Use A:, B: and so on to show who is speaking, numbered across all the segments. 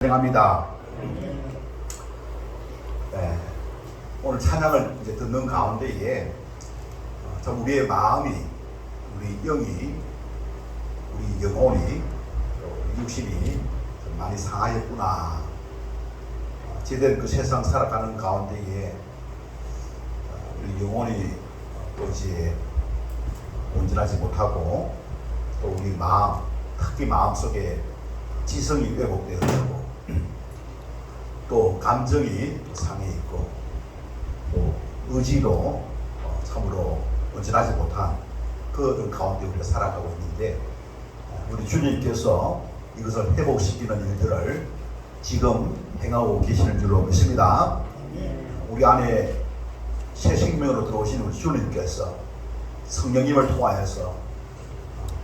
A: 행합니다. 네, 오늘 찬양을 이제 듣는 가운데에 참 우리의 마음이, 우리 영이, 우리 영혼이, 우리 육신이 좀 많이 상하였구나. 제대로 그 세상 살아가는 가운데에 우리 영혼이 또 이제 온전하지 못하고, 또 우리 마음, 특히 마음속에 지성이 왜곡되어 있고, 또 감정이 상해 있고, 또 의지로 참으로 온전하지 못한 그 가운데 우리가 살아가고 있는데, 우리 주님께서 이것을 회복시키는 일들을 지금 행하고 계시는 줄로 믿습니다. 우리 안에 새 생명으로 들어오신 우리 주님께서 성령님을 통하여서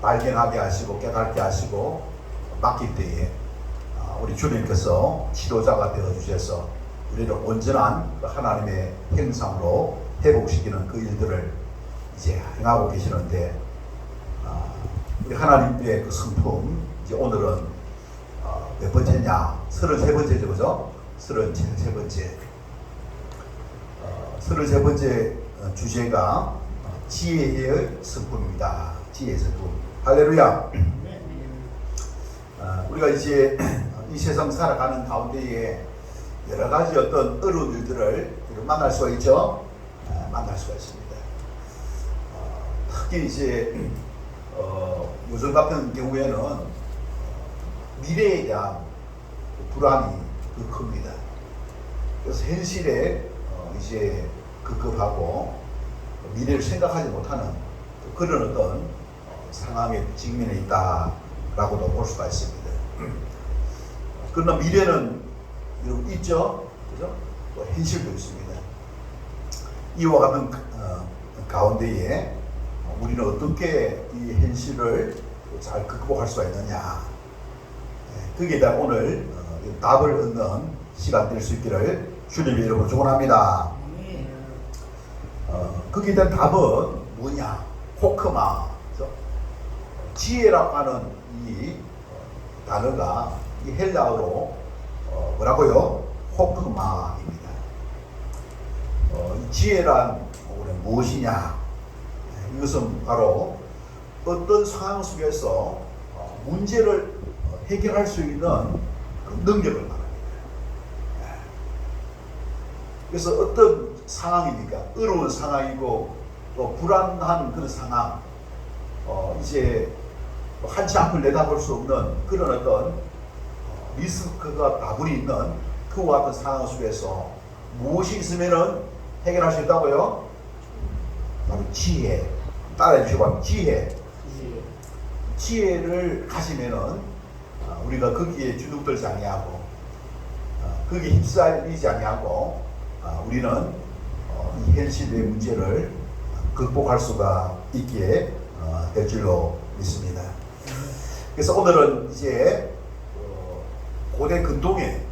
A: 발견하게 하시고 깨닫게 하시고 맡길 때에 우리 주님께서 치료자가 되어 주셔서 우리를 온전한 하나님의 형상으로 회복시키는 그 일들을 이제 행하고 계시는데, 우리 하나님의 그 성품, 이제 오늘은 몇 번째냐? 33번째죠, 그죠? 33번째. 33번째 주제가 지혜의 성품입니다. 지혜의 성품. 할렐루야. 우리가 이제 이 세상 살아가는 가운데에 여러 가지 어떤 어려운 일들을 만날 수가 있죠. 만날 수가 있습니다. 특히 이제 요즘 같은 경우에는 미래에 대한 불안이 큽니다. 그래서 현실에 이제 급급하고 미래를 생각하지 못하는 그런 어떤 상황에 직면해 있다라고도 볼 수가 있습니다. 그러나 미래는 있죠, 그죠? 또 현실도 있습니다. 이와 같은 가운데에 우리는 어떻게 이 현실을 잘 극복할 수가 있느냐, 거기에 대한 오늘 답을 얻는 시간 될 수 있기를 주님의 이름으로 축원합니다. 거기에 대한 답은 뭐냐? 호크마. 지혜라고 하는 이 단어가 이 헬라어로 뭐라고요? 호크마입니다. 이 지혜란 무엇이냐? 이것은 바로 어떤 상황 속에서 문제를 해결할 수 있는 그 능력을 말합니다. 그래서 어떤 상황입니까? 어려운 상황이고 또 불안한 그런 상황, 이제 한치 앞을 내다볼 수 없는 그런 어떤 리스크가 다분히 있는 그와 같은 상황 속에서 무엇이 있으면은 해결할 수 있다고요? 바로 지혜. 따라해 주시고, 지혜를 가지면은 우리가 거기에 주눅들지 아니하고 거기에 휩싸이지 아니하고 우리는 이 현실의 문제를 극복할 수가 있게 될 줄로 믿습니다. 그래서 오늘은 이제 고대 근동에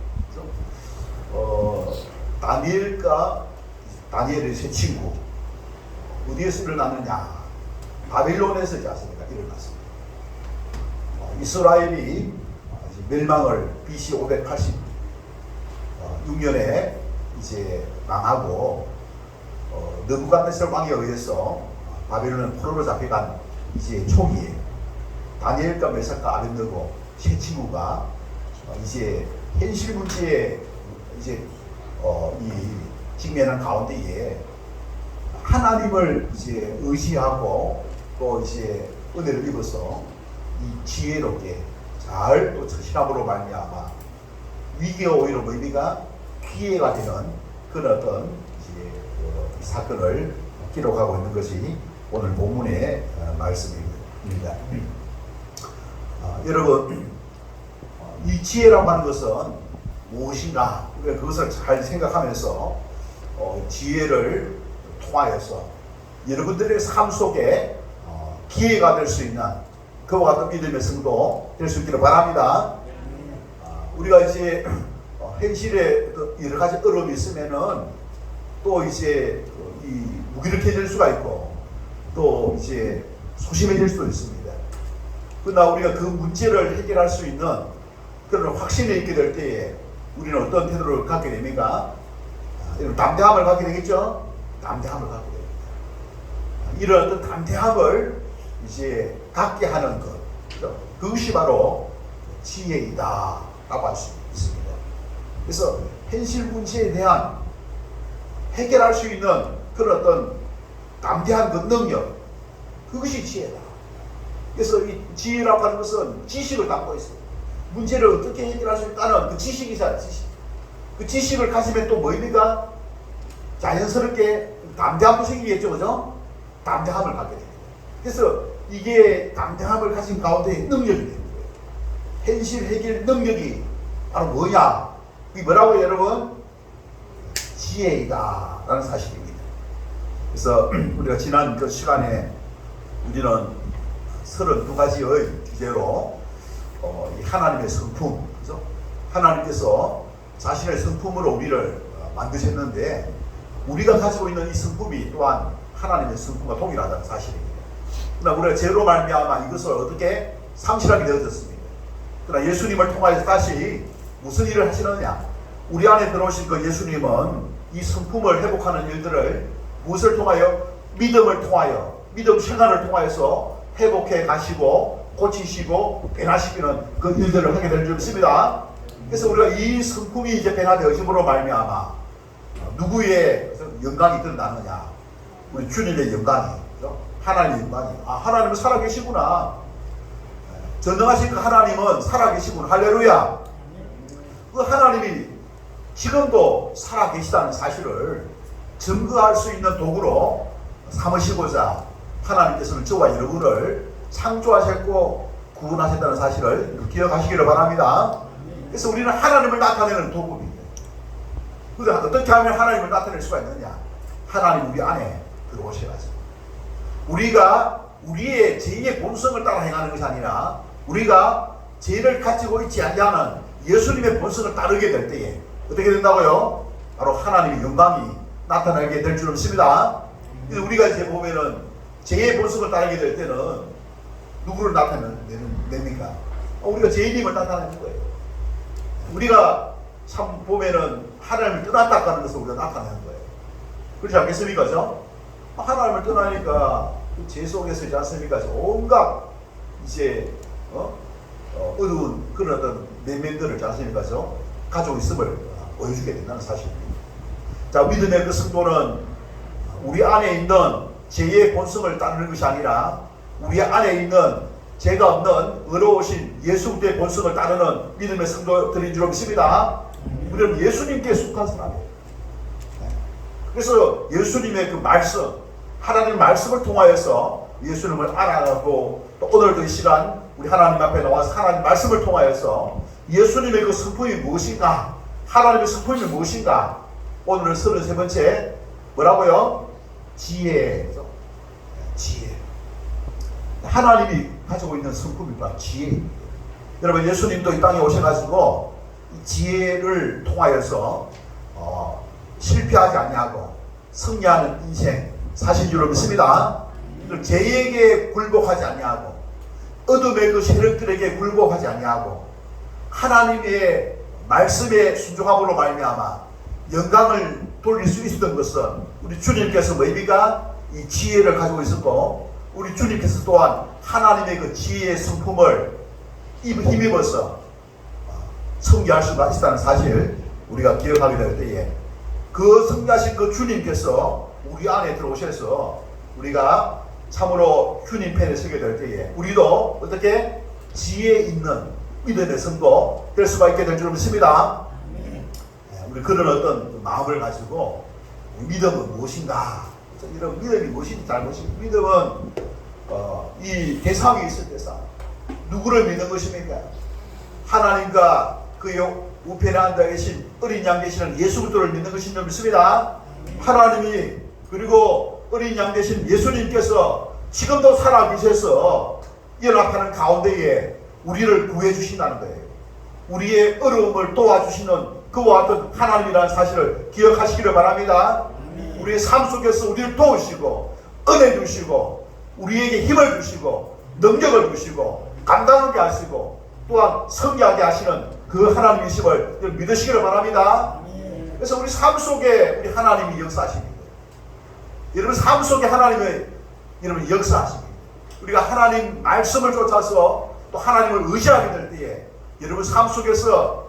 A: 다니엘의 세 친구 어디에서 일어났느냐? 바빌론에서 이지 않습니까? 일어났습니다. 이스라엘이 멸망을 BC 586년에 이제 망하고 느부갓네살 왕에 의해서 바벨론은 포로로 잡혀간 이제 초기에 다니엘과 메삭과 아벤느고 세 친구가 이제 현실 문제에 이제 이 직면한 가운데에 하나님을 이제 의지하고 또 이제 은혜를 입어서 이 지혜롭게 잘 또 처신함으로 말미암아 위기가 오히려 의미가 기회가 되는 그런 어떤 이제 이 사건을 기록하고 있는 것이 오늘 본문의 말씀입니다. 여러분, 이 지혜라고 하는 것은 무엇인가? 우리가 그것을 잘 생각하면서 지혜를 통하여서 여러분들의 삶 속에 기회가 될 수 있는 그와 같은 믿음의 성도 될 수 있기를 바랍니다. 우리가 이제 현실에 여러 가지 어려움이 있으면은 또 이제 이 무기력해질 수가 있고 또 이제 소심해질 수도 있습니다. 그러나 우리가 그 문제를 해결할 수 있는 그런 확신이 있게 될 때에 우리는 어떤 태도를 갖게 됩니까? 이런 담대함을 갖게 되겠죠? 담대함을 갖게 됩니다. 이런 어떤 담대함을 이제 갖게 하는 것, 그것이 바로 지혜이다 라고 할 수 있습니다. 그래서 현실 문제에 대한 해결할 수 있는 그런 어떤 담대한 그 능력, 그것이 지혜다. 그래서 이 지혜라고 하는 것은 지식을 담고 있어요. 문제를 어떻게 해결할 수 있다는 그 지식이잖아요. 지식. 그 지식을 가지면 또 뭐입니까? 자연스럽게 담대함도 생기겠죠, 그죠? 담대함을 갖게 됩니다. 그래서 이게 담대함을 가진 가운데 능력이 되는 거예요. 현실 해결 능력이 바로 뭐냐? 이게 뭐라고요, 여러분? 지혜이다 라는 사실입니다. 그래서 우리가 지난 그 시간에 우리는 32가지의 주제로 이 하나님의 성품, 그죠? 하나님께서 자신의 성품으로 우리를 만드셨는데 우리가 가지고 있는 이 성품이 또한 하나님의 성품과 동일하다는 사실입니다. 그러나 우리가 죄로 말미암아 이것을 어떻게 상실하게 되어졌습니다. 그러나 예수님을 통하여서 다시 무슨 일을 하시느냐? 우리 안에 들어오신 그 예수님은 이 성품을 회복하는 일들을 무엇을 통하여? 믿음을 통하여, 믿음 생활을 통하여서 회복해 가시고 고치시고 변화시키는 그 일들을 하게 될 줄 믿습니다. 그래서 우리가 이 성품이 이제 변화되어짐으로 말미암아 누구의 영광이 드러나느냐? 우리 주님의 영광이, 그렇죠? 하나님의 영광이. 아, 하나님은 살아계시구나. 전능하신 그 하나님은 살아계시구나. 할렐루야. 그 하나님이 지금도 살아계시다는 사실을 증거할 수 있는 도구로 삼으시고자 하나님께서는 저와 여러분을 창조하셨고 구원하셨다는 사실을 기억하시기를 바랍니다. 그래서 우리는 하나님을 나타내는 도구입니다. 그런데 어떻게 하면 하나님을 나타낼 수가 있느냐? 하나님 우리 안에 들어오셔가지고 우리가 우리의 제2의 본성을 따라 행하는 것이 아니라 우리가 죄를 가지고 있지 않는 예수님의 본성을 따르게 될 때에 어떻게 된다고요? 바로 하나님의 영광이 나타나게 될 줄 믿습니다. 그래서 우리가 이제 보면은 제2의 본성을 따르게 될 때는 누구를 나타냅니까? 우리가 죄인임을 나타내는 거예요. 우리가 참 보면은 하나님을 떠났다 하는 것을 우리가 나타내는 거예요. 그렇지 않겠습니까? 그죠? 하나님을 떠나니까 그 죄 속에서 있지 않습니까? 온갖 이제 어두운 그런 어떤 면면들을 있지 않습니까? 그죠? 가지고 있음을 보여주게 된다는 사실입니다. 자, 믿음의 그 승도는 우리 안에 있는 죄의 본성을 따르는 것이 아니라 우리 안에 있는 죄가 없는 의로우신 예수 그리스도의 본성을 따르는 믿음의 성도들인 줄 믿습니다. 우리는 예수님께 속한 사람이에요. 그래서 예수님의 그 말씀, 하나님 말씀을 통하여서 예수님을 알아가고 또 오늘도 이 시간 우리 하나님 앞에 나와서 하나님 말씀을 통하여서 예수님의 그 성품이 무엇인가, 하나님의 성품이 무엇인가, 오늘은 33번째 뭐라고요? 지혜죠. 지혜. 하나님이 가지고 있는 성품이 바로 지혜입니다. 여러분, 예수님도 이 땅에 오셔가지고 이 지혜를 통하여서 실패하지 아니하고 승리하는 인생 사신 줄 믿습니다. 죄에게 굴복하지 아니하고 어둠의 그 세력들에게 굴복하지 아니하고 하나님의 말씀에 순종함으로 말미암아 영광을 돌릴 수 있었던 것은 우리 주님께서 뭐입니까? 이 지혜를 가지고 있었고 우리 주님께서 또한 하나님의 그 지혜의 성품을 힘입어서 성취할 수가 있다는 사실 우리가 기억하게 될 때에 그 성취하신 그 주님께서 우리 안에 들어오셔서 우리가 참으로 주님 편에 서게 될 때에 우리도 어떻게 지혜 있는 믿음의 성도 될 수가 있게 될 줄 믿습니다. 우리 그런 어떤 마음을 가지고 믿음은 무엇인가? 이런 믿음이 무엇인지 잘 보시고 믿음은 이 대상이 있을 대상. 누구를 믿는 것입니까? 하나님과 그 우편에 앉아 계신 어린 양 되시는 예수 그리스도를 믿는 것인 줄 믿습니다. 하나님이 그리고 어린 양 되신 예수님께서 지금도 살아계셔서 연합하는 가운데에 우리를 구해 주신다는 거예요. 우리의 어려움을 도와주시는 그와 같은 하나님이라는 사실을 기억하시기를 바랍니다. 우리의 삶 속에서 우리를 도우시고 은혜 주시고 우리에게 힘을 주시고 능력을 주시고 감당하게 하시고 또한 성리하게 하시는 그 하나님이심을 믿으시기를 바랍니다. 그래서 우리 삶 속에 우리 하나님이 역사하십니다. 여러분 삶 속에 하나님의 여러분 역사하십니다. 우리가 하나님 말씀을 쫓아서 또 하나님을 의지하게 될 때에 여러분 삶 속에서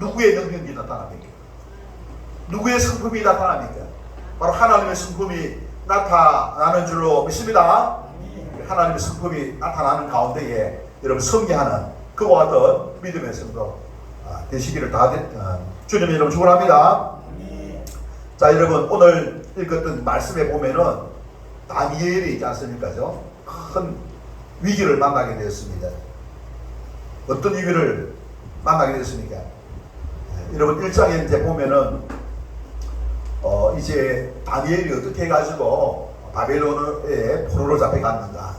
A: 누구의 능력이 나타납니까? 누구의 성품이 나타납니까? 바로 하나님의 성품이 나타나는 줄로 믿습니다. 하나님의 성품이 나타나는 가운데에 여러분 성계하는 그와 같은 믿음의 성도 되시기를 주님 이름 축원합니다. 자, 여러분 오늘 읽었던 말씀에 보면은 다니엘이 있지 않습니까? 큰 위기를 만나게 되었습니다. 어떤 위기를 만나게 되었습니까? 여러분 1장에 이제 보면은 이제 다니엘이 어떻게 해가지고 바벨론에 포로로 잡혀갔는가.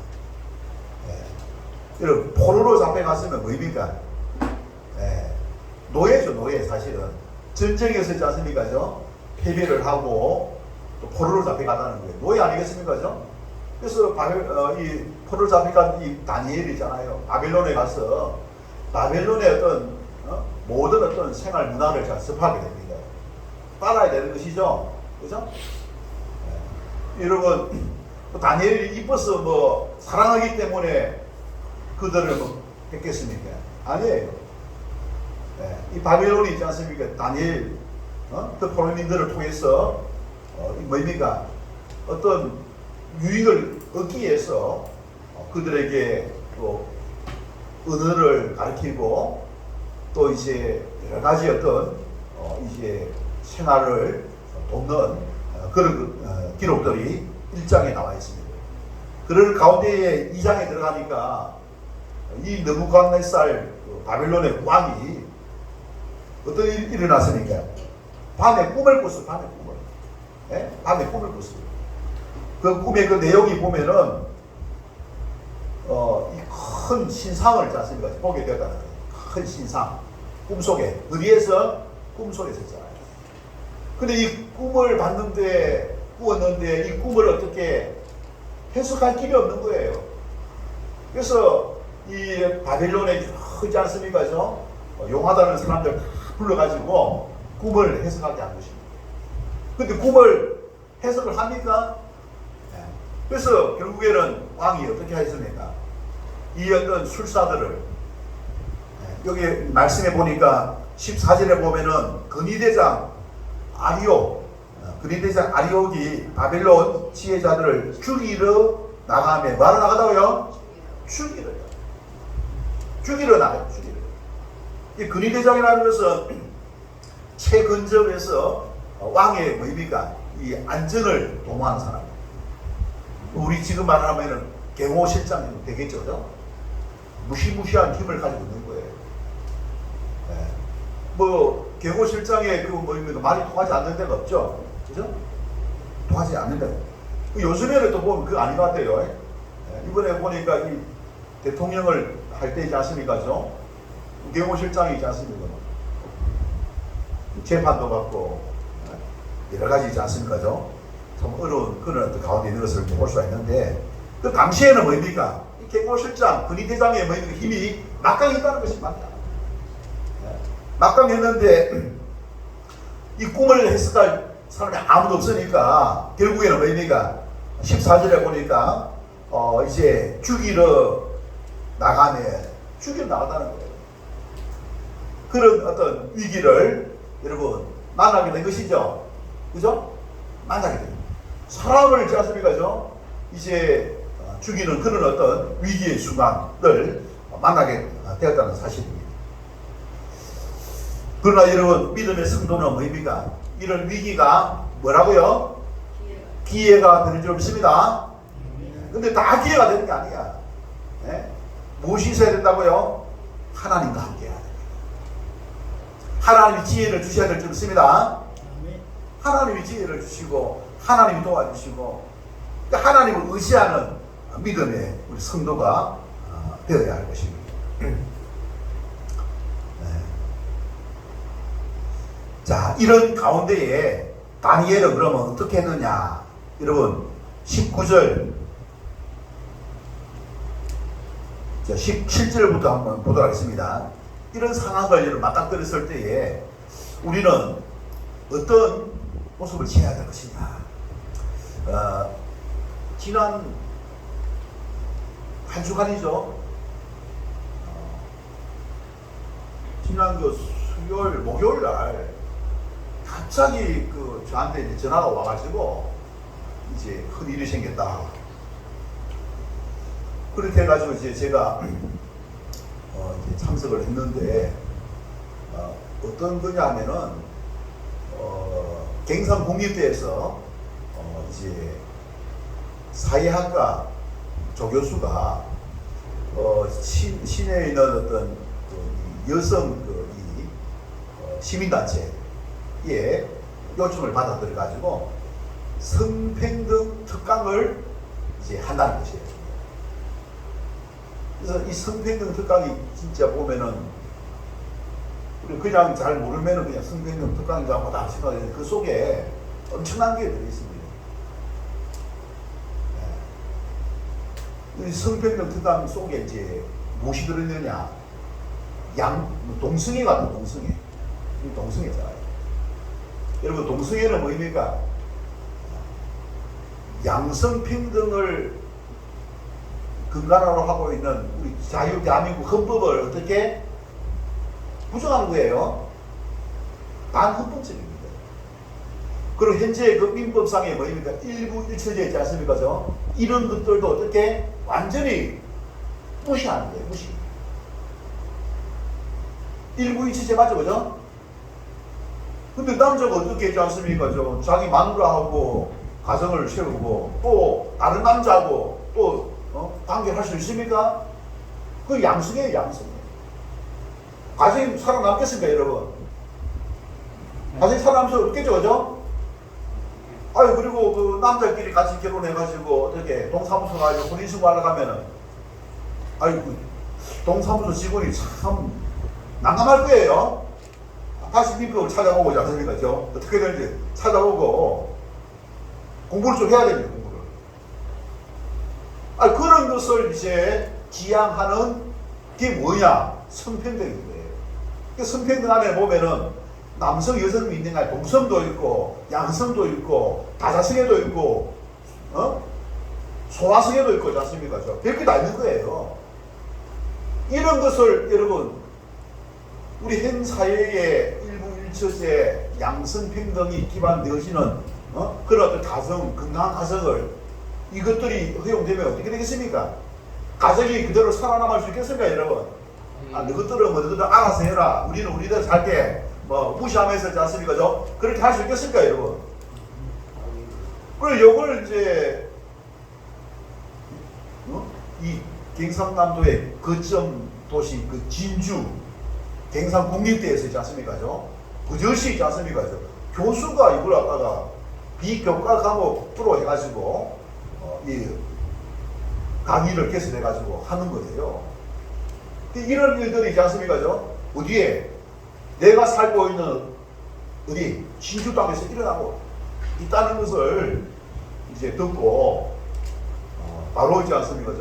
A: 여러분 포로로 잡혀갔으면 뭐입니까? 노예죠. 노예. 사실은 전쟁에서 있지 않습니까? 패배를 하고 또 포로로 잡혀가다는 거예요. 노예 아니겠습니까? 그래서 이 포로로 잡혀간 이 다니엘이잖아요. 바벨론에 가서 바벨론의 어떤 모든 어떤 생활 문화를 잘 습하게 됩니다. 따라야 되는 것이죠. 그죠? 여러분 다니엘이 이뻐서 뭐 사랑하기 때문에 그들을 뭐 했겠습니까? 아니에요. 이 바벨론이 있지 않습니까? 다니엘 그 포로민들을 통해서 뭐입니까? 어떤 유익을 얻기 위해서 그들에게 또 언어를 가르치고 또 이제 여러 가지 어떤 이제 생활을 돕는 그런 기록들이 1장에 나와 있습니다. 그런 가운데에 2장에 들어가니까 이 느부갓네살 바벨론의 왕이 어떤 일이 일어났습니까? 밤에 꿈을 꿨어요. 밤에 꿈을. 밤에 꿈을 꿨어요. 그 꿈의 그 내용이 보면은 이 큰 신상을 짰습니다. 보게 되었다는 거예요. 큰 신상. 꿈속에. 어디에서? 꿈속에서 있잖아요. 근데 이 꿈을 봤는데, 꾸었는데 이 꿈을 어떻게 해석할 길이 없는 거예요. 그래서 이 바벨론에 크지 않습니까? 용하다는 사람들 다 불러가지고 꿈을 해석하게 한 것입니다. 근데 꿈을 해석을 합니까? 그래서 결국에는 왕이 어떻게 했습니까? 이 어떤 술사들을 여기 말씀해 보니까 14절에 보면은 근위대장 아리옥이 바벨론 지혜자들을 죽이러 나가며 뭐하러 나가다고요? 죽이러 나가요. 이 근위대장이라는 것은 최근접에서 왕의 뭐입니까? 이 안전을 도모하는 사람. 우리 지금 말하면은 경호실장이 되겠죠. 무시무시한 힘을 가지고 있는 거예요. 뭐 경호실장의 그 뭐입니까? 말이 통하지 않는 데가 없죠. 그죠? 통하지 않는 데가. 요즘에는 또 보면 그거 아닌 것 같아요. 이번에 보니까 이 대통령을 할 때 있지 않습니까? 경호실장이 있지 않습니까? 재판도 받고 여러 가지 있지 않습니까? 참 어려운 그런 어떤 가운데 있는 것을 볼 수가 있는데 그 당시에는 뭐입니까? 이 경호실장, 근위대장의 뭐입니까? 힘이 막강했다는 것이 맞다. 막강했는데 이 꿈을 해석할 사람이 아무도 없으니까 결국에는 뭐입니까? 14절에 보니까 이제 죽이러 나가다는 거예요. 그런 어떤 위기를 여러분 만나게 된 것이죠. 그죠? 만나게 됩니다. 사람을 있지 않습니까? 이제 죽이는 그런 어떤 위기의 순간을 만나게 되었다는 사실입니다. 그러나 여러분 믿음의 성도는 뭐입니까? 이런 위기가 뭐라고요? 기회가 되는 줄 믿습니다. 근데 다 기회가 되는 게 아니야. 무엇이 있어야 된다고요? 하나님과 함께 해야 됩니다. 하나님이 지혜를 주셔야 될 줄 믿습니다. 하나님이 지혜를 주시고 하나님이 도와주시고 하나님을 의지하는 믿음의 우리 성도가 되어야 할 것입니다. 자, 이런 가운데에 다니엘은 그러면 어떻게 했느냐? 여러분 19절 17절부터 한번 보도록 하겠습니다. 이런 상황을 맞닥뜨렸을 때에 우리는 어떤 모습을 취해야 될 것이냐. 지난 한 주간이죠. 지난 그 수요일, 목요일 날 갑자기 저한테 이제 전화가 와가지고 이제 큰 일이 생겼다. 그렇게 해가지고 이제 제가 이제 참석을 했는데 어떤 거냐 하면은 갱산국립대에서 이제 사회학과 조교수가 시내에 있는 어떤 여성 시민단체에 요청을 받아 들어가지고 성평등 특강을 이제 한다는 것이에요. 그래서 이 성평등 특강이 진짜 보면은 우리 그냥 잘 모르면은 그냥 성평등 특강인가 보다 생각하는데 그 속에 엄청난 게 들어있습니다. 이 성평등 특강 속에 이제 무엇이 들어있느냐? 동성애 같은 동성애. 이 동성애잖아요. 여러분, 동성애는 뭐입니까? 양성평등을 근간으로 하고 있는 우리 자유 대한민국 헌법을 어떻게 부정하는 거예요? 반헌법적입니다. 그리고 현재 그 민법상에 뭐입니까? 일부 일처제 있지 않습니까? 이런 것들도 어떻게 완전히 무시하는 거예요. 무시. 일부 일처제 맞죠? 그죠? 근데 남자가 어떻게 했지 않습니까? 자기 마누라하고 가정을 세우고 또 다른 남자하고 또 관계를 할 수 있습니까? 그 양성이에요, 양성. 가정이 살아남겠습니까, 여러분? 가정이 살아남을 수 없겠죠, 그죠? 아유, 그리고 그 남자끼리 같이 결혼해가지고 어떻게 동사무소 가지고 혼인신고하러 가면은 아이고, 동사무소 직원이 참 난감할 거예요. 다시 민법을 찾아보고 있지 않습니까? 어떻게 되는지 찾아보고 공부를 좀 해야 됩니다, 공부를. 그런 것을 이제 지향하는 게 뭐냐? 성평등인 거예요. 그 성평등 안에 보면은 남성, 여성이 있는 게 아니라 동성도 있고, 양성도 있고, 다자성애도 있고, 소아성애도 있고, 그렇지 않습니까? 별게 다 있는 거예요. 이런 것을 여러분, 우리 현 사회의 일부 일처제 양성평등이 기반되어지는 그런 어떤 가정, 건강한 가정을 이것들이 허용되면 어떻게 되겠습니까? 가정이 그대로 살아남을 수 있겠습니까, 여러분? 너희들은 너희들 알아서 해라. 우리는 우리대로 살게. 무시하면서 있지 않습니까? 그렇게 할 수 있겠습니까, 여러분? 그리고 요걸 이제 이 경상남도의 거점 도시 그 진주 갱산국립대에서 있지 않습니까? 그저시 있지 않습니까? 교수가 이걸 갖다가 비교과 과목 프로 해가지고 이 강의를 개설해가지고 하는 거예요. 이런 일들이 있지 않습니까? 어디에? 내가 살고 있는 어디? 진주 땅에서 일어나고 있다는 것을 이제 듣고 바로 있지 않습니까?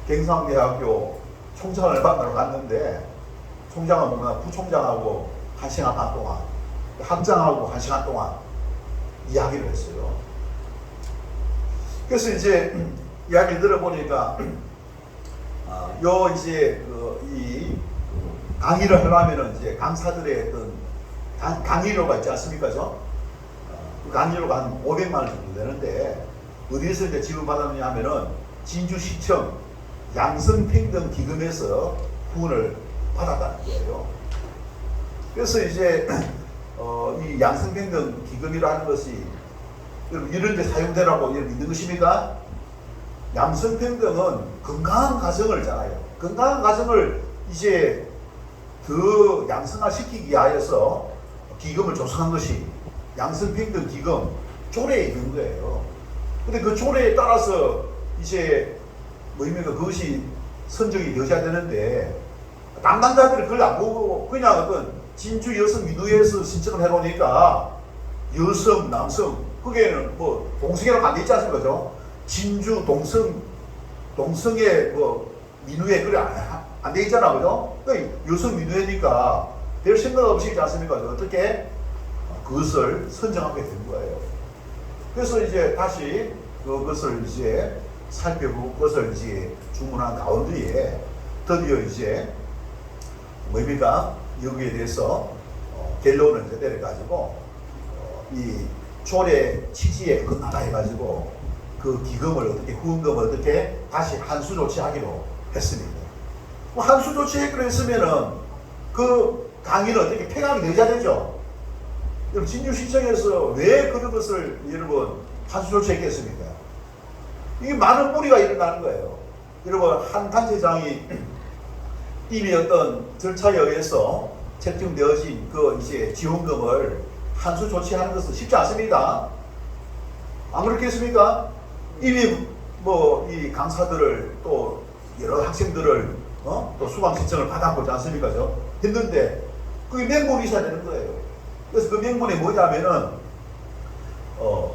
A: 경상대학교 총장을 만나러 갔는데 총장은 뭔가 부총장하고 1시간 반 동안 학장하고 1시간 동안 이야기를 했어요. 그래서 이제 이야기를 들어보니까 요 이제 이 강의를 하려면은 이제 강사들의 어떤 강의료가 있지 않습니까? 그 강의료가 한 500만 원 정도 되는데 어디에서 이제 지원받았느냐 하면은 진주시청 양성평등기금에서 후원을 받았다는 거예요. 그래서 이제 이 양성평등기금이라는 것이 여러분 이런 데 사용되라고 여러분 믿는 것입니까? 양성평등은 건강한 가정을 잖아요. 건강한 가정을 이제 더 양성화시키기 위하여서 기금을 조성한 것이 양성평등기금 조례에 있는 거예요. 근데 그 조례에 따라서 이제 뭐입니까? 그것이 선정이 되어야 되는데 담당자들이 그걸 안 보고 그냥 어떤 진주 여성민우회에서 신청을 해놓으니까 여성, 남성 그게는 뭐 동성애로 안 돼 있지 않습니까? 진주 동성의 민우회 그래 안 안 되겠잖아, 그죠? 여성 민우회니까 될 생각 없이 있지 않습니까? 어떻게 그것을 선정하게 된 거예요. 그래서 이제 다시 그것을 이제 살펴보고 그것을 이제 주문한 가운데에 드디어 이제 뭡니까? 여기에 대해서 결론을 이제 내려가지고 이 조례 취지에 건너가해가지고 그 기금을 어떻게 후원금을 어떻게 다시 환수 조치하기로 했습니다. 환수 조치하기로 했으면은 그 강의는 어떻게 폐강이 되어야 되죠. 여러분 진주시청에서 왜 그런 것을 여러분 환수 조치했겠습니까? 이게 많은 무리가 일어나는 거예요. 여러분 한 단체장이 이미 어떤 절차에 의해서 책정되어진 그 이제 지원금을 환수 조치하는 것은 쉽지 않습니다. 안 그렇겠습니까? 이미 뭐 이 강사들을 또 여러 학생들을 또 수강 신청을 받아보지 않습니까? 했는데 그게 명분이 있어야 되는 거예요. 그래서 그 명분이 뭐냐면은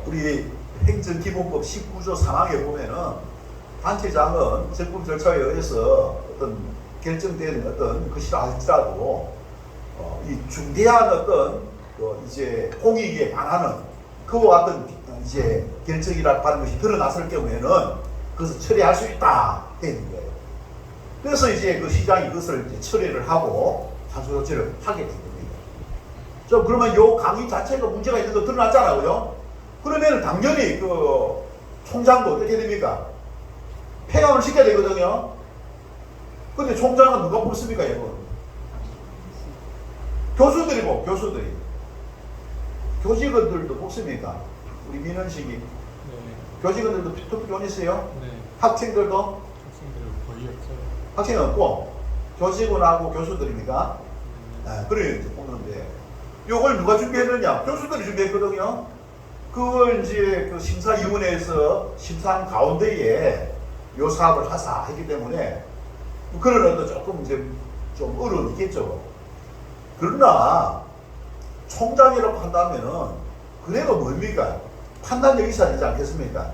A: 우리 행정기본법 19조 3항에 보면은 단체장은 적법 절차에 의해서 어떤 결정된 어떤 것이라 할지라도 이 중대한 어떤 이제 공익에 반하는 그와 같은 이제 결정이라 하는 것이 드러났을 경우에는 그것을 처리할 수 있다 되는 거예요. 그래서 이제 그 시장이 그것을 이제 처리를 하고 환수 조치를 하게 된 겁니다. 좀 그러면 요 강의 자체가 문제가 있는 거 드러났잖아요. 그러면 당연히 그 총장도 어떻게 됩니까? 폐강을 시켜야 되거든요. 근데 총장은 누가 뽑습니까, 여러분? 교수들이 교수들이. 교직원들도 뽑습니까? 우리 민원식이. 네. 교직원들도 투표권 있어요? 네. 학생들도?
B: 학생들은 거의 없어요.
A: 학생은 없고, 교직원하고 교수들입니까? 네. 그래요, 이제 뽑는데. 요걸 누가 준비했느냐? 교수들이 준비했거든요. 그걸 이제 그 심사위원회에서 심사한 가운데에 요 사업을 하사 했기 때문에 그런 어떤 조금 이제 좀 어려움이 있겠죠. 그러나 총장이라고 한다면은 그래도 뭡니까? 판단력이 있어야 되지 않겠습니까?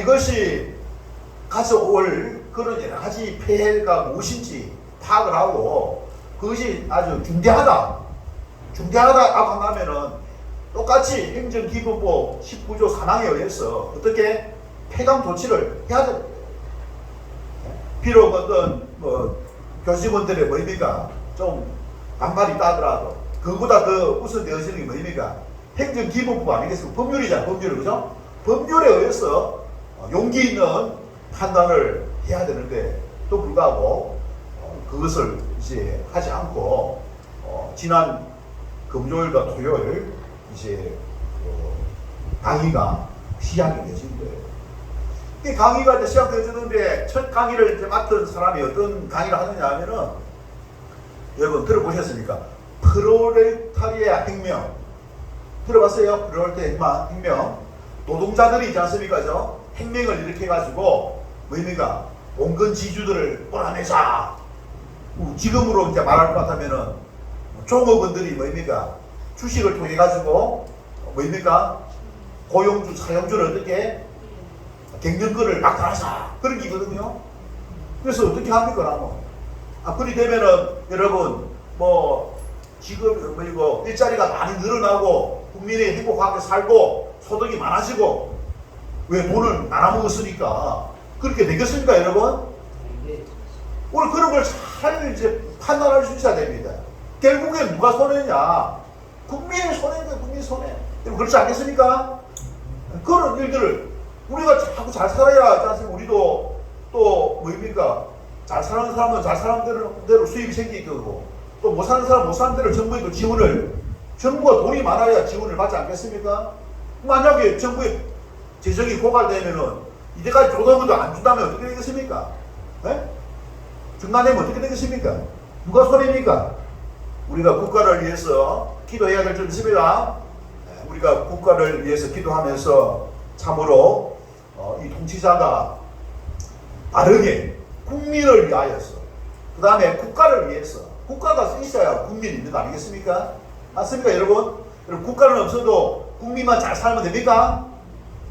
A: 이것이 가져올 그런 여러 가지 폐해가 무엇인지 파악을 하고 그것이 아주 중대하다고 한다면은 똑같이 행정기본법 19조 3항에 의해서 어떻게 폐강 조치를 해야 됩니다. 비록 어떤 교직원들의 뭡니까? 좀 반발이 있다 하더라도 그보다 더 우선되어지는 게 뭡니까? 행정기본법 아니겠습니까? 법률이잖아요. 법률, 그죠? 법률에 의해서 용기 있는 판단을 해야 되는데 또 불구하고 그것을 이제 하지 않고 지난 금요일과 토요일 이제 강의가 시작이 되신 거예요. 이 강의가 이제 시작되었는데 첫 강의를 이제 맡은 사람이 어떤 강의를 하느냐 하면은 여러분 들어보셨습니까? 프롤레타리아 혁명 들어봤어요? 프롤레타리아 혁명 노동자들이 있지 않습니까? 혁명을 일으켜가지고 뭡니까? 온건 지주들을 몰아내자. 지금으로 이제 말할 것 같으면은 종업원들이 뭡니까? 주식을 통해 가지고 뭡니까? 고용주, 사용주를 어떻게 경영권을 박탈하자 그런 기거든요. 그래서 어떻게 합니까, 그러면? 그리 되면은 여러분 지금 일자리가 많이 늘어나고 국민이 행복하게 살고 소득이 많아지고 왜 돈을 나눠 먹었으니까 그렇게 되겠습니까, 여러분? 오늘 그런 걸 잘 이제 판단할 수 있어야 됩니다. 결국엔 누가 손해냐? 국민의 손해인데 국민 손해. 그렇지 않겠습니까? 그런 일들을 우리가 자꾸 잘 살아야 하지 않습니까? 우리도 또 뭡니까? 잘 사는 사람은 잘 사는 대로 수입이 생기게 되고 또 못 사는 사람은 못 사는 대로 정부에 또 지원을 정부가 돈이 많아야 지원을 받지 않겠습니까? 만약에 정부의 재정이 고갈되면은 이제까지 조던 것도 안 준다면 어떻게 되겠습니까? 중단되면 어떻게 되겠습니까? 누가 손해입니까? 우리가 국가를 위해서 기도해야 될 점 있습니다. 우리가 국가를 위해서 기도하면서 참으로 이 통치자가 바르게 국민을 위하여서 그 다음에 국가를 위해서 국가가 있어야 국민이 있는 거 아니겠습니까? 맞습니까, 여러분? 여러분 국가는 없어도 국민만 잘 살면 됩니까?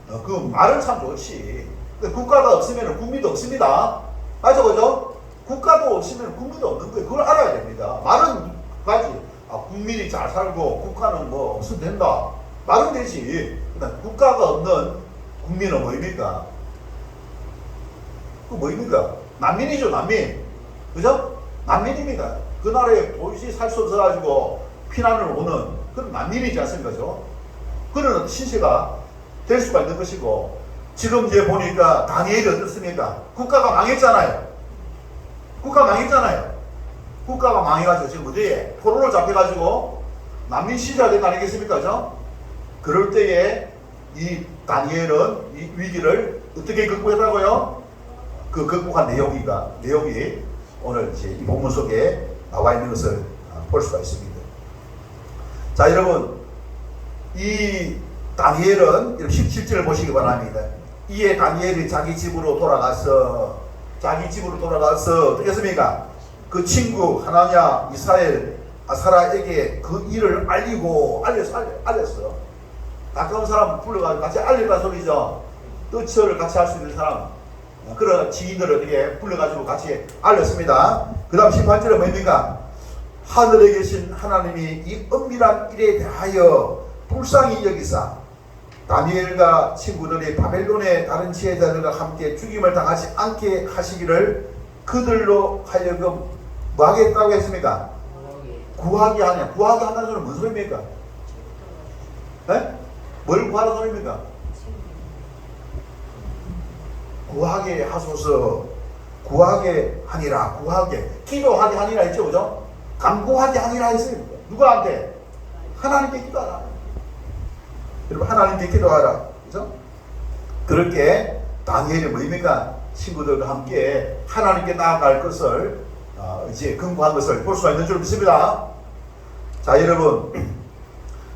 A: 그 말은 참 좋지. 국가가 없으면 국민도 없습니다. 맞죠, 그죠? 국가도 없으면 국민도 없는 거예요. 그걸 알아야 됩니다. 말은 가지. 국민이 잘 살고 국가는 뭐 없으면 된다. 말은 되지. 그러나 국가가 없는 국민은 뭐입니까? 그 뭐입니까? 난민이죠, 난민. 그죠? 난민입니다. 그 나라에 도저히 살 수 없어가지고 피난을 오는 그런 난민이지 않습니까? 그런 신세가 될 수가 있는 것이고, 지금 이제 보니까 다니엘이 어떻습니까? 국가가 망했잖아요. 국가가 망해가지고 지금 어디에? 포로로 잡혀가지고 난민 시대가 된 거 아니겠습니까? 그죠? 그럴 때에 이 다니엘은 이 위기를 어떻게 극복했다고요? 그 극복한 내용이 오늘 이제 이 본문 속에 나와 있는 것을 볼 수가 있습니다. 자, 여러분, 이 다니엘은 17절을 보시기 바랍니다. 이에 다니엘이 자기 집으로 돌아가서 어떻게 했습니까? 그 친구 하나냐 미사엘 아사라에게 그 일을 알렸어. 가까운 사람 불러가지고 같이 알렸다 소리죠. 뜻처를 같이 할 수 있는 사람, 그런 지인들을 어떻게 불러가지고 같이 알렸습니다. 그 다음 18절은 뭡니까? 하늘에 계신 하나님이 이 은밀한 일에 대하여 불쌍히 여기사 다니엘과 친구들이 바벨론의 다른 지혜자들과 함께 죽임을 당하지 않게 하시기를 그들로 하여금 뭐 하겠다고 했습니까? 구하게 하냐. 구하게 한다는 소리는 무슨 소리입니까? 네? 뭘 구하는 소리입니까? 구하게 하소서. 구하게 하니라. 구하게. 기도하게 하니라 했죠. 그죠? 간구하게 하니라 했어요. 누구한테? 하나님께 기도하라. 여러분, 하나님께 기도하라. 그죠? 그렇게 다니엘이 뭐입니까? 친구들과 함께 하나님께 나아갈 것을 이제 근거한 것을 볼 수가 있는 줄 믿습니다. 자, 여러분,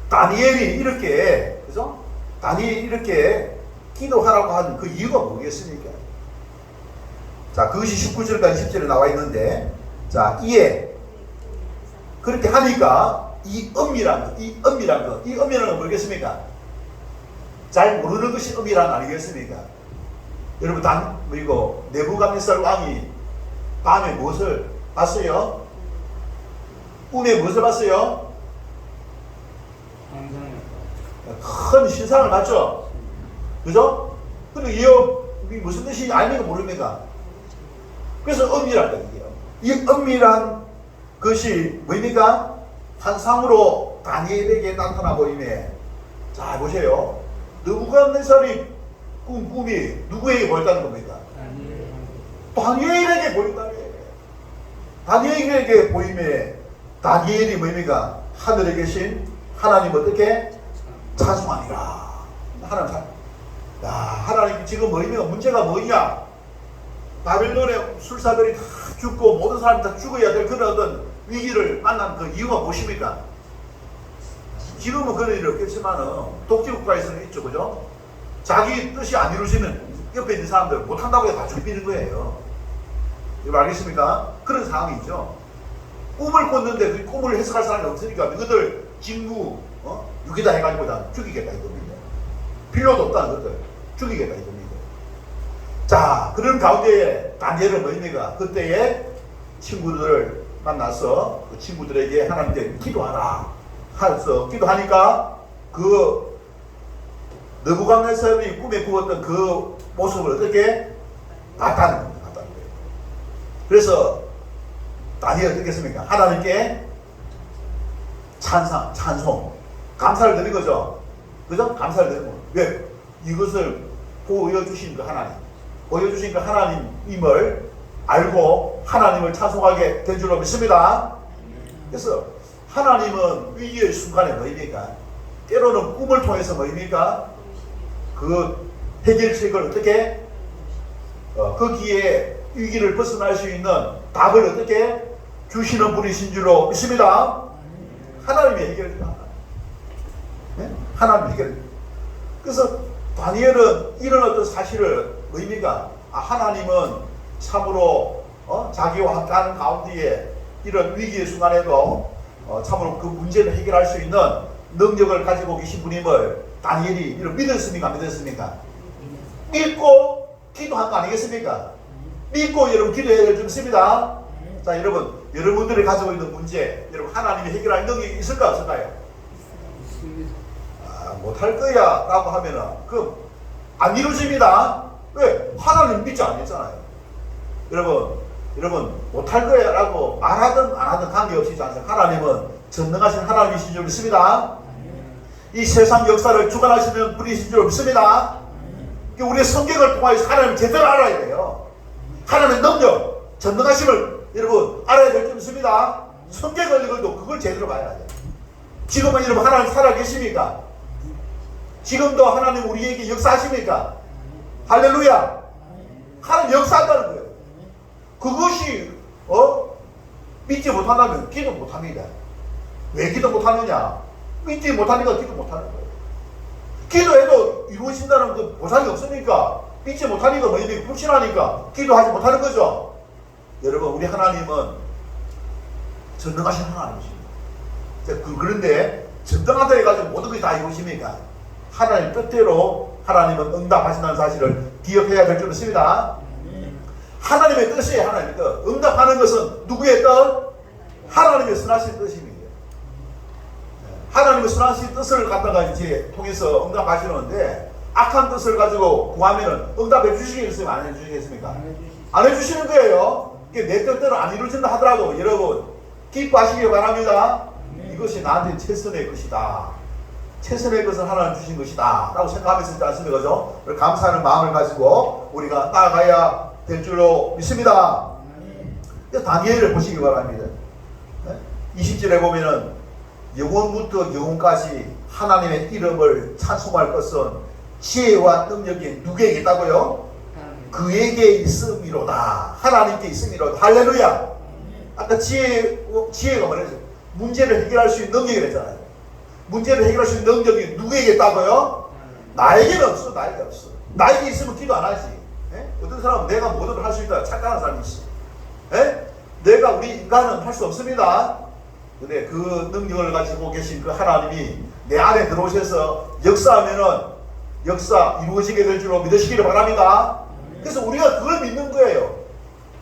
A: 다니엘이 이렇게, 그죠? 다니엘이 이렇게 기도하라고 한 그 이유가 뭐겠습니까? 자, 그것이 19절까지 10절에 나와 있는데, 자, 이에 그렇게 하니까 이 은밀한 건 뭐겠습니까? 잘 모르는 것이 은밀한 거 아니겠습니까? 여러분, 이거 네부갓네살 왕이 밤에 무엇을 봤어요? 꿈에 무엇을 봤어요? 큰 신상을 봤죠? 그죠? 근데 이 무슨 뜻인지 알니까 모릅니까? 그래서 은밀한 거예요. 이 은밀한 것이 뭡니까? 환상으로 다니엘에게 나타나 보이네. 자, 보세요. 느부갓네살이 꿈이 누구에게 보였다는 겁니까? 다니엘에게 보였다네. 다니엘에게 보임에 다니엘이 뭡니까? 하늘에 계신 하나님 어떻게? 찬송하니라. 하나님 지금 뭐냐? 문제가 뭐냐? 바벨론의 술사들이 다 죽고 모든 사람이 다 죽어야 될 그런 어떤 위기를 만난 그 이유가 무엇입니까? 지금은 그런 일이 없겠지만은 독재국가에서는 있죠, 그죠? 자기 뜻이 안 이루어지면 옆에 있는 사람들 못한다고 해서 다 죽이는 거예요. 이거 알겠습니까? 그런 상황이 있죠. 꿈을 꿨는데 그 꿈을 해석할 사람이 없으니까 그들 직무, 유기다 해가지고 다 죽이겠다 이겁니다. 필요도 없다는 것들 죽이겠다 이겁니다. 자, 그런 가운데 다니엘은 뭐입니까? 그때에 친구들을 만나서 그 친구들에게 하나님께 기도하라 해서 기도하니까 그 느부갓네살이 꿈에 꾸었던 그 모습을 어떻게 봤다는 겁니다. 그래서 다니엘이 어떻게 했습니까? 하나님께 찬송, 감사를 드린 거죠. 그죠? 감사를 드린 거. 왜? 이것을 보여주신 그 하나님, 보여주신 그 하나님임을 알고 하나님을 찬송하게 된 줄로 믿습니다. 그래서 하나님은 위기의 순간에 뭐입니까? 때로는 꿈을 통해서 뭐입니까? 그 해결책을 어떻게 거기에 위기를 벗어날 수 있는 답을 어떻게 주시는 분이신 줄로 믿습니다. 하나님이 해결입니다. 네? 하나님이 해결. 그래서 다니엘은 이런 어떤 사실을 뭐입니까? 하나님은 참으로 자기와 함께하는 가운데에 이런 위기의 순간에도 참으로 그 문제를 해결할 수 있는 능력을 가지고 계신 분임을 다니엘이 이런 믿었습니까? 안 믿었습니까? 믿고 기도한 거 아니겠습니까? 믿고 여러분 기도해야 될 줄 믿습니다. 자, 여러분, 여러분들이 가지고 있는 문제, 여러분 하나님이 해결할 능력이 있을까 없을까요? 못할 거야 라고 하면은 그 안 이루어집니다. 왜? 하나님 믿지 않았잖아요. 여러분 못할 거야 라고 말하든 안 하든 관계없이 않습니까? 하나님은 전능하신 하나님이신 줄 믿습니다. 이 세상 역사를 주관하시는 분이신 줄 믿습니다. 우리의 성경을 통하여서 하나님을 제대로 알아야 돼요. 하나님의 능력, 전능하심을 여러분 알아야 될 줄 믿습니다. 성경을 읽어도 그걸 제대로 봐야 돼요. 지금은 여러분 하나님 살아계십니까? 지금도 하나님 우리에게 역사하십니까? 할렐루야! 하나님 역사한다는 거예요. 그것이 믿지 못한다면 기도 못합니다. 왜 기도 못하느냐? 믿지 못하니까 기도 못하는 거예요. 기도해도 이루어진다는 그 보상이 없으니까, 믿지 못하니까 뭐니 불신하니까 기도하지 못하는 거죠. 여러분, 우리 하나님은 전능하신 하나님이십니다. 그런데 전능하다 해가지고 모든 것이 다 이루어집니까? 하나님 뜻대로 하나님은 응답하신다는 사실을 기억해야 될 줄 믿습니다. 하나님의 뜻이에요. 하나님의 뜻. 응답하는 것은 누구의 뜻? 하나님의 선하신 뜻입니다. 하나님의 선하신 뜻을 갖다가 이제 통해서 응답하시는데, 악한 뜻을 가지고 구하면은 응답해 주시겠습니까? 안 해주시겠습니까? 안 해주시는 거예요. 이게 내 뜻대로 안 이루어진다 하더라도 여러분 기뻐하시기 바랍니다. 이것이 나한테 최선의 것이다. 최선의 것을 하나님 주신 것이다 라고 생각하면서 있지 않습니까? 그죠? 감사하는 마음을 가지고 우리가 나아가야 될 줄로 믿습니다. 다니엘을 보시기 바랍니다. 20절에 보면은 영원부터 영원까지 하나님의 이름을 찬송할 것은 지혜와 능력이 누구에게 있다고요? 그에게 있음이로다. 하나님께 있음이로다. 할렐루야. 아까 지혜가 뭐랬어요? 문제를 해결할 수 있는 능력이 됐잖아요. 문제를 해결할 수 있는 능력이 누구에게 있다고요? 나에게는 없어. 나에게 없어. 나에게 있으면 기도 안 하지. 어떤 사람은 내가 모든 걸 할 수 있다 착각하는 사람이 있어. 내가 우리 인간은 할 수 없습니다. 근데 그 능력을 가지고 계신 그 하나님이 내 안에 들어오셔서 역사하면은 역사 이루어지게 될 줄로 믿으시기를 바랍니다. 그래서 우리가 그걸 믿는 거예요.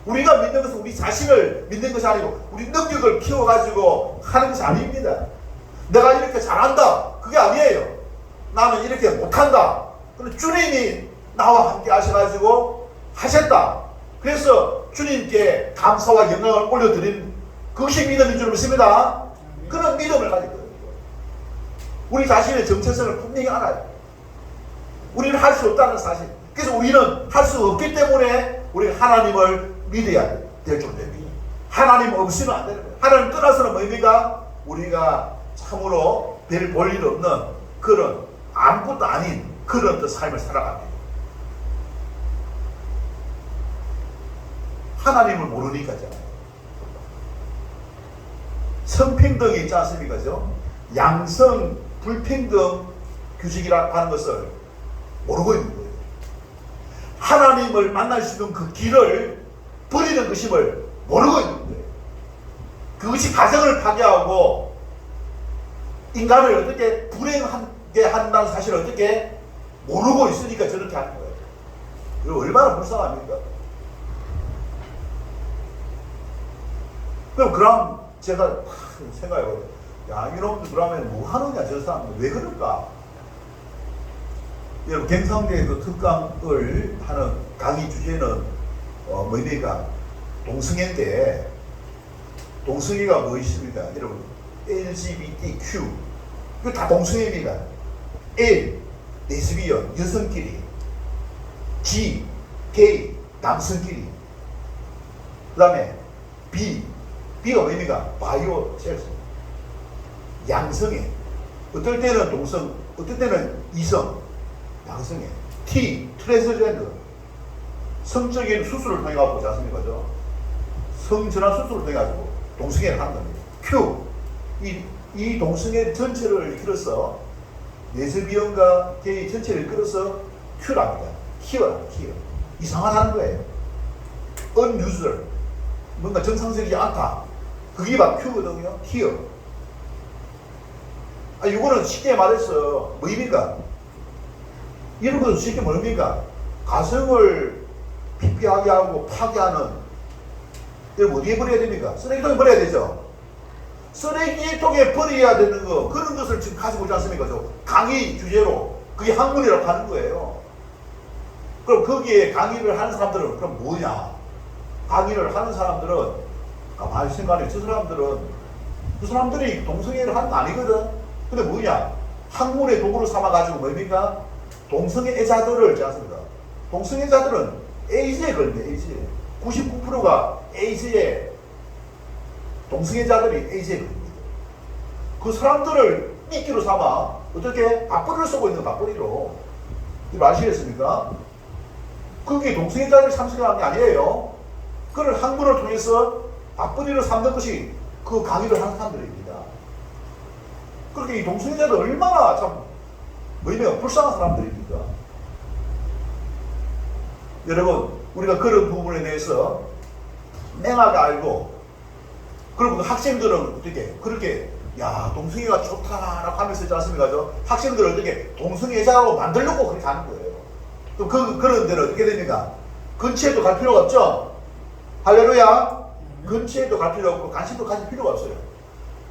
A: 우리가 믿는 것은 우리 자신을 믿는 것이 아니고 우리 능력을 키워가지고 하는 것이 아닙니다. 내가 이렇게 잘한다 그게 아니에요. 나는 이렇게 못한다. 근데 주님이 나와 함께 하셔가지고 하셨다. 그래서 주님께 감사와 영광을 올려드린 그것이 믿음인 줄 믿습니다. 그런 믿음을 가지고 우리 자신의 정체성을 분명히 알아요. 우리는 할 수 없다는 사실. 그래서 우리는 할 수 없기 때문에 우리가 하나님을 믿어야 될 정도입니다. 하나님 없이는 안 되는 거예요. 하나님 떠나서는 뭡니까? 우리가 참으로 별 볼 일 없는 그런 아무것도 아닌 그런 삶을 살아갑니다. 하나님을 모르니까잖아요. 성평등이 있지 않습니까? 양성 불평등 규칙이라고 하는 것을 모르고 있는 거예요. 하나님을 만날 수 있는 그 길을 버리는 것임을 모르고 있는 거예요. 그것이 가정을 파괴하고 인간을 어떻게 불행하게 한다는 사실을 어떻게 모르고 있으니까 저렇게 하는 거예요. 그리고 얼마나 불쌍합니까? 그럼 제가 생각해봐요. 야, 이놈들 그러면 뭐 하느냐, 저 사람은 왜 그럴까? 여러분, 갱상대 그 특강을 하는 강의 주제는 뭡니까? 동성애인데, 동성애가 무엇입니까? 여러분, LGBTQ. 이거 다 동성애입니다. L, 레즈비언, 여성끼리. G, 게이, 남성끼리. 그 다음에 B, B가 뭡니까? 바이오 섹스. 양성애. 어떨 때는 동성, 어떨 때는 이성, 양성애. T, 트랜스젠더. 성적인 수술을 통해 가지고 보지 않습니까? 성전환 수술을 통해 가지고 동성애를 하는 겁니다. Q, 이 동성애 전체를 이끌어서 레즈비언과 게이 전체를 이끌어서 Q랍니다. 키어랍니다. 키어. 이상하다는 거예요. unusual. 뭔가 정상적이지 않다. 그게 바로 Q거든요. 키어. 이거는 쉽게 말해서 뭐입니까? 이런 것은 쉽게 뭡니까? 가성을 피폐하게 하고 파괴하는, 여러분 어디에 버려야 됩니까? 쓰레기통에 버려야 되죠. 쓰레기통에 버려야 되는 거, 그런 것을 지금 가지고 오지 않습니까? 강의 주제로 그게 학문이라고 하는 거예요. 그럼 거기에 강의를 하는 사람들은 그럼 뭐냐? 강의를 하는 사람들은 가만히 생각해. 그 사람들이 동성애를 하는 거 아니거든. 근데 뭐냐? 학문의 도구로 삼아가지고 뭡니까? 동성애자들을 제안습니다. 동성애자들은 에이즈에 걸립니다. 에이즈에. 99%가 에이즈에, 동성애자들이 에이즈에 걸립니다. 그 사람들을 미끼로 삼아 어떻게 밥벌이를 쓰고 있는 밥벌이로. 이거 아시겠습니까? 그게 동성애자들이 참석하는 게 아니에요. 그를 학문을 통해서 밥벌이로 삼는 것이 그 강의를 하는 사람들입니다. 그렇게 이 동성애자들 얼마나 참 불쌍한 사람들입니까? 여러분, 우리가 그런 부분에 대해서 맹하게 알고, 그리고 그 학생들은 어떻게 그렇게 야 동성애가 좋다라고 하면서 있지 않습니까? 학생들을 어떻게 동성애자로 만들려고 그렇게 하는 거예요. 그럼 그런 데는 어떻게 됩니까? 근처에도 갈 필요가 없죠? 할렐루야! 근처에도 갈 필요 없고 관심도 가질 필요가 없어요.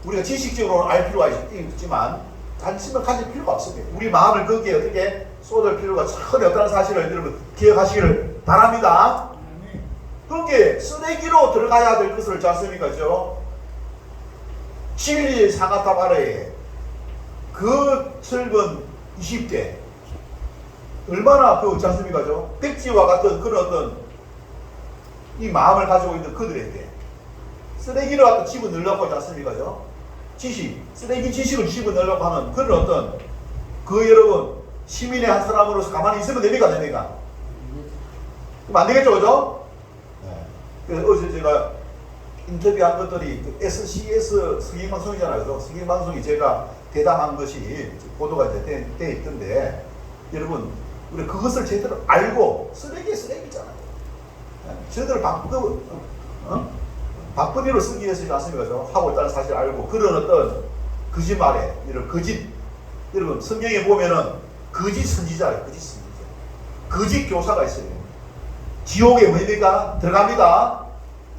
A: 우리가 지식적으로 알 필요가 있지만 관심을 가질 필요가 없습니다. 우리 마음을 거기에 어떻게 쏟을 필요가 전혀 없다는 사실을 여러분 기억하시기를 바랍니다. 그렇게 쓰레기로 들어가야 될 것을 알지 않습니까? 칠리 사가탑 아래에 그 젊은 20대 얼마나 그렇지 않습니까? 백지와 같은 그런 어떤 이 마음을 가지고 있는 그들에게 쓰레기를 갖다 집어넣으려고 하지 않습니까? 쓰레기 지식을 집어넣으려고 하는 그런 어떤 그 여러분 시민의 한 사람으로서 가만히 있으면 됩니까? 됩니까? 그럼 안 되겠죠, 그죠? 네. 그래서 어제 제가 인터뷰한 것들이 그 SCS 성인방송이잖아요. 그죠? 성인방송이 제가 대담한 것이 보도가 이제 돼 있던데, 여러분, 우리 그것을 제대로 알고 쓰레기잖아요. 네. 저들을 밥벌이로 쓰기 위해서지 않습니까? 하고 있다는 사실을 알고, 그런 어떤 거짓말에, 이런 거짓, 여러분, 성경에 보면은 거짓 선지자예요. 거짓 선지자. 거짓 교사가 있어요. 지옥에 뭡니까? 들어갑니다.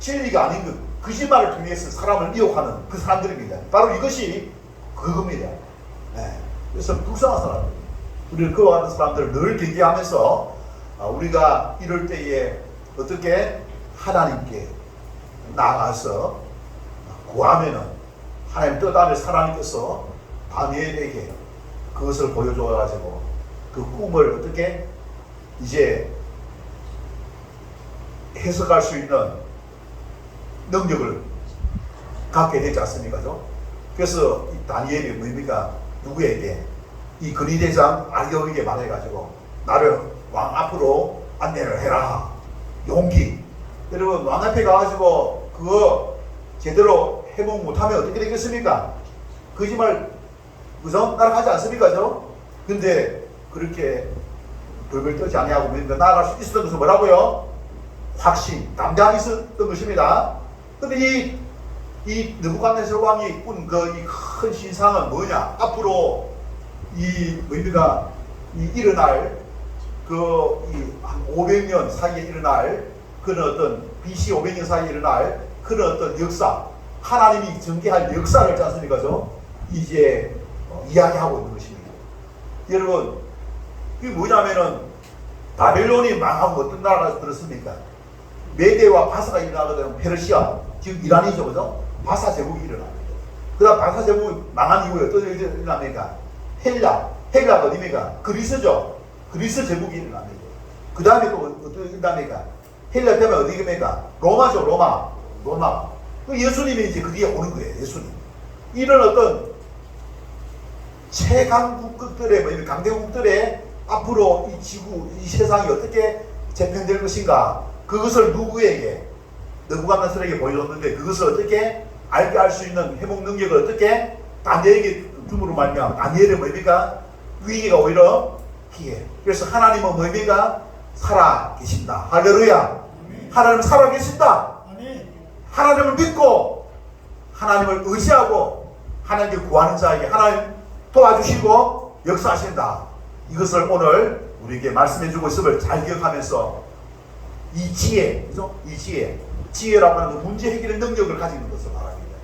A: 진리가 아닌 것, 거짓말을 통해서 사람을 미혹하는 그 사람들입니다. 바로 이것이 그겁니다. 네. 그래서 불쌍한 사람들, 우리를 그와 같은 사람들을 늘 경계하면서 우리가 이럴 때에 어떻게 하나님께 나가서 구하면은 하나님 뜻 안에 하나님께서 다니엘에게 그것을 보여줘가지고 그 꿈을 어떻게 이제 해석할 수 있는 능력을 갖게 되지 않습니까? 그래서 이 다니엘이 뭡니까? 누구에게? 이 근위대장 아리오에게 말해가지고 나를 왕 앞으로 안내를 해라. 용기. 여러분, 왕 앞에 가가지고 그거 제대로 해몽 못하면 어떻게 되겠습니까? 거짓말 그죠? 따라가지 않습니까? 근데 그렇게 벌벌 떨지 아니하고 나아갈 수 있었던 것은 뭐라고요? 확신, 담대함이 있었던 것입니다. 근데 이 느부갓네살 왕이 꾼 그 이 큰 신상은 뭐냐? 앞으로 뭡니까? 일어날 한 500년 사이에 일어날 그런 어떤 BC 500년 사이에 일어날 그런 어떤 역사, 하나님이 전개할 역사를 있지 않습니까? 이제 이야기하고 있는 것입니다. 여러분, 이게 뭐냐면은 바벨론이 망하고 어떤 나라가 들었습니까? 메대와 바사가 일어나거든. 페르시아, 지금 이란이죠, 그죠? 바사 제국이 일어납니다. 그 다음 바사 제국이 망한 이후에 어떤 일이 일어납니까? 헬라가 어디입니까? 그리스죠. 그리스 제국이 일어납니다. 그 다음에 또 어떤 일이 일어납니까? 헬라 되면 어디입니까? 로마죠, 로마. 예수님이 이제 그 뒤에 오는 거예요, 예수님. 이런 어떤 최강국들의, 강대국들의 앞으로 이 지구, 이 세상이 어떻게 재편될 것인가, 그것을 누구에게, 느부갓네살에게 보여줬는데, 그것을 어떻게 알게 할 수 있는 해몽 능력을 어떻게 다니엘에게 줌으로 말미암아. 다니엘은 뭡니까? 위기가 오히려 기회. 그래서 하나님은 뭡니까? 살아 계신다. 할렐루야. 하나님은 살아 계신다. 하나님을 믿고 하나님을 의지하고 하나님께 구하는 자에게 하나님 도와주시고 역사하신다. 이것을 오늘 우리에게 말씀해 주고 있음을 잘 기억하면서 이 지혜, 그죠? 이 지혜라고 하는 그 문제 해결의 능력을 가지는 것을 말합니다.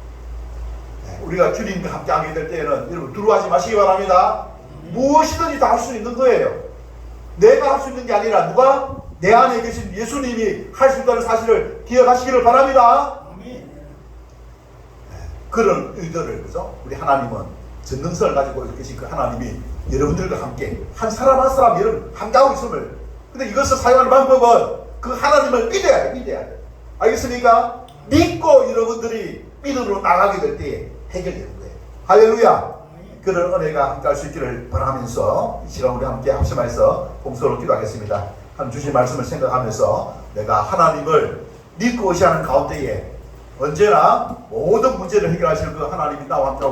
A: 네, 우리가 주님과 함께 하게 될 때에는 여러분 두려워하지 마시기 바랍니다. 무엇이든지 다 할 수 있는 거예요. 내가 할 수 있는 게 아니라 누가? 내 안에 계신 예수님이 할 수 있다는 사실을 기억하시기를 바랍니다. 그런 의도를, 그죠? 우리 하나님은 전능성을 가지고 계신 그 하나님이 여러분들과 함께 한 사람 한 사람 여러분 함께하고 있음을, 근데 이것을 사용하는 방법은 그 하나님을 믿어야 돼. 알겠습니까? 믿고 여러분들이 믿음으로 나가게 될 때 해결되는 거예요. 할렐루야. 그런 은혜가 함께 할 수 있기를 바라면서 이 시간 우리 함께 합심해서 봉사로 기도하겠습니다. 한 주신 말씀을 생각하면서 내가 하나님을 믿고 의지하는 가운데에 언제나 모든 문제를 해결하실 그 하나님이 나와 함께